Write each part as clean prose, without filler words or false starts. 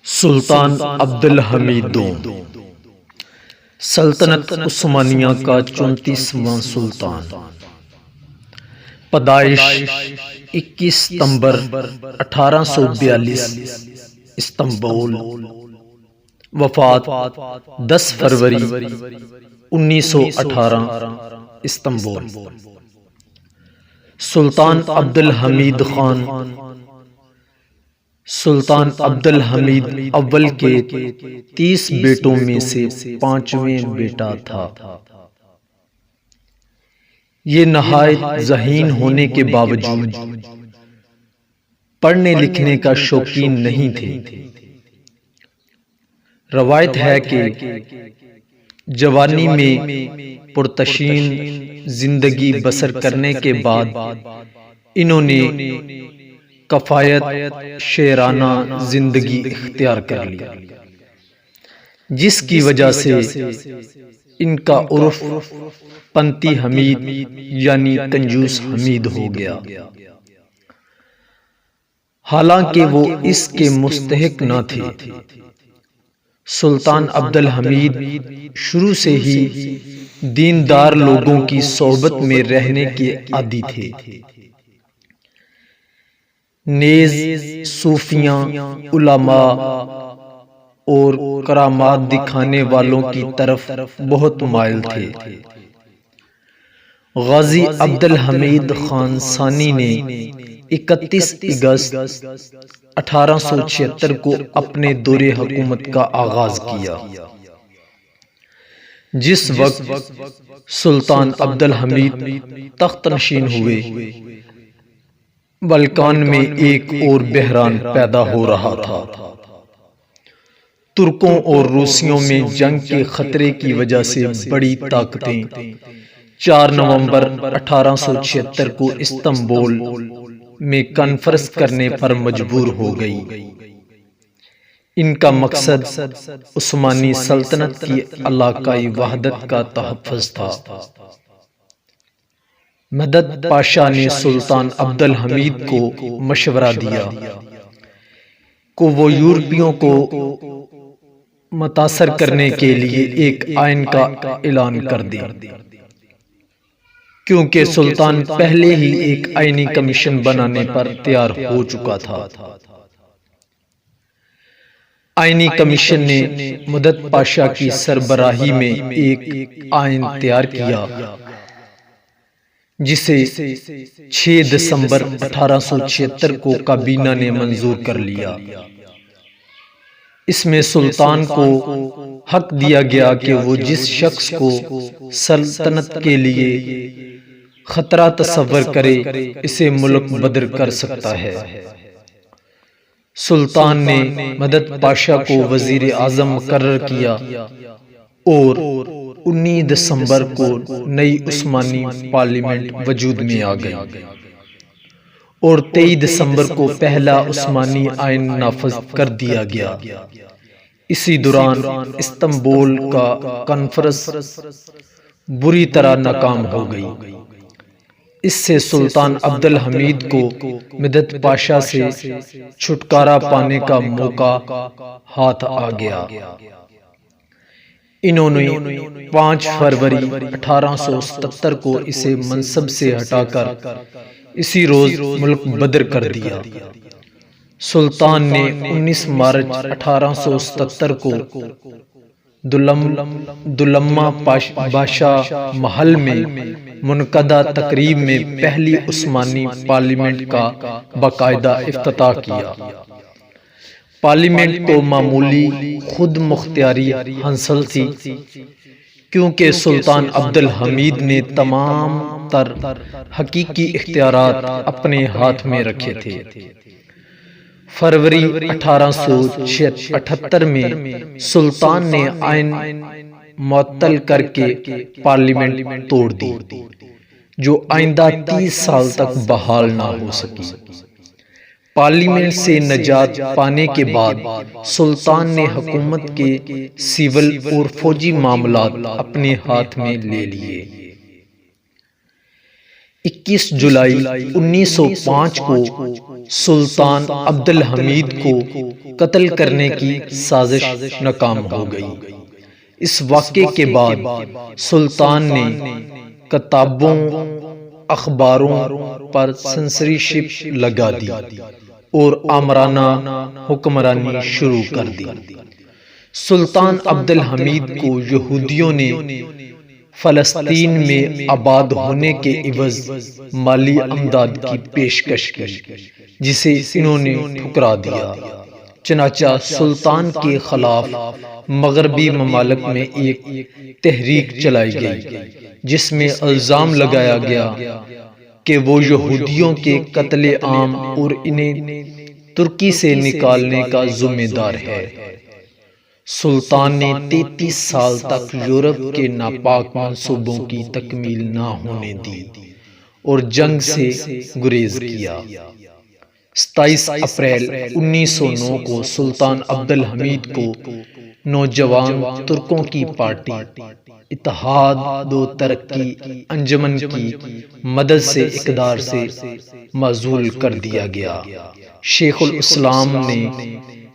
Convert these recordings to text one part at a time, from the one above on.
سلطان عبدالحمید دوم سلطنت عثمانیہ کا 34واں سلطان، پیدائش 21 ستمبر 1842 استنبول، وفات 10 فروری 1918 استنبول۔ سلطان عبدالحمید خان سلطان عبدالحمید اول کے 30 بیٹوں میں سے 5ویں بیٹا تھا۔ یہ نہایت ذہین ہونے کے باوجود پڑھنے لکھنے کا شوقین نہیں تھے۔ روایت ہے کہ جوانی میں پرتشین زندگی بسر کرنے کے بعد انہوں نے کفایت شعرانہ زندگی اختیار کر لی، جس کی وجہ سے ان کا عرف پنتی حمید یعنی کنجوس حمید ہو گیا، حالانکہ وہ اس کے مستحق نہ تھے۔ سلطان عبدالحمید شروع سے ہی دیندار لوگوں کی صحبت میں رہنے کے عادی تھے، نیز صوفیاں، علماء اور کرامات دکھانے والوں کی طرف بہت مائل تھے۔ غازی عبدالحمید خان ثانی نے 31 اگست 1876 کو اپنے دور حکومت کا آغاز کیا، جس وقت سلطان عبدالحمید تخت نشین ہوئے۔ بلقان میں ایک اور بحران پیدا ہو رہا تھا۔ ترکوں اور روسیوں میں جنگ کے خطرے کی وجہ سے بڑی طاقتیں 4 نومبر 1876 کو استنبول میں کانفرنس کرنے پر مجبور ہو گئی۔ ان کا مقصد عثمانی سلطنت کی علاقائی وحدت کا تحفظ تھا۔ مدد پاشا نے سلطان عبدالحمید کو مشورہ دیا کہ وہ یورپیوں کو متاثر کرنے کے لیے ایک آئین کا اعلان کر دیں، کیونکہ سلطان پہلے ہی ایک آئینی کمیشن بنانے پر تیار ہو چکا تھا۔ آئینی کمیشن نے مدد پاشا کی سربراہی میں ایک آئین تیار کیا، جسے 6 دسمبر 1876 کو کابینہ نے منظور کر لیا۔ اس میں سلطان کو حق دیا گیا کہ وہ جس شخص کو سلطنت کے لیے خطرہ تصور کرے اسے ملک بدر کر سکتا ہے۔ سلطان نے مدد پاشا کو وزیر اعظم مقرر کیا اور 19 دسمبر کو نئی عثمانی پارلیمنٹ وجود میں آ گئی اور 23 دسمبر کو پہلا عثمانی آئین نافذ کر دیا گیا۔ اسی دوران استنبول کا کانفرنس بری طرح ناکام ہو گئی۔ اس سے سلطان عبدالحمید کو مدد پاشا سے چھٹکارا پانے کا موقع ہاتھ آ گیا۔ انہوں نے 5 فروری 1877 کو اسے منصب سے ہٹا کر اسی روز ملک بدر کر دیا۔ سلطان نے 19 مارچ 1877 کو دلمہ بادشاہ محل میں منعقدہ تقریب میں پہلی عثمانی پارلیمنٹ کا باقاعدہ افتتاح کیا۔ پارلیمنٹ کو معمولی خود مختاری حاصل تھی، کیونکہ سلطان عبدالحمید نے تمام تر حقیقی اختیارات اپنے ہاتھ میں رکھے تھے۔ فروری 1878 میں سلطان نے آئین معطل کر کے پارلیمنٹ توڑ دی، جو آئندہ 30 سال تک بحال نہ ہو سکی۔ پارلیمنٹ سے نجات پانے کے بعد سلطان نے حکومت کے سول اور فوجی معاملات اپنے ہاتھ میں لے لیے۔ 21 جولائی 1905 کو سلطان عبد الحمید کو قتل کرنے کی سازش ناکام ہو گئی۔ اس واقعے کے بعد سلطان نے کتابوں اخباروں پر سنسریشپ لگا دی اور آمرانہ حکمرانی شروع کر دی۔ سلطان عبد الحمید کو یہودیوں نے فلسطین میں آباد ہونے کے عوض مالی امداد کی پیشکش کی، جسے انہوں نے ٹھکرا دیا۔ چنانچہ سلطان کے خلاف مغربی ممالک میں ایک تحریک چلائی گئی، جس میں الزام لگایا گیا کہ وہ یہودیوں کے قتل عام اور انہیں ترکی سے نکالنے کا ذمہ دار ہے۔ سلطان نے 33 سال تک یورپ کے ناپاک منصوبوں کی تکمیل نہ ہونے دی اور جنگ سے گریز کیا۔ 27 اپریل 1909 کو سلطان عبد الحمید کو نوجوان ترکوں کی پارٹی اتحاد و ترقی انجمن کی مدد سے اقتدار سے معزول کر دیا گیا۔ شیخ الاسلام نے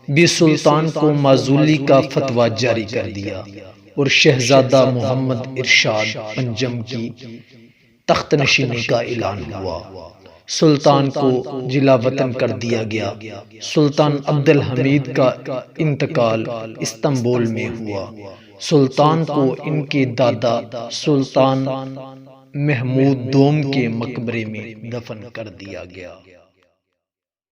بھی سلطان کو معزولی کا فتویٰ جاری کر دیا اور شہزادہ محمد ارشاد پنجم کی تخت نشینی کا اعلان ہوا۔ سلطان کو جلا وطن کر دیا گیا۔ سلطان عبد الحمید کا انتقال استنبول میں ہوا۔ سلطان کو ان کے دادا سلطان محمود دوم کے مقبرے میں دفن کر دیا گیا۔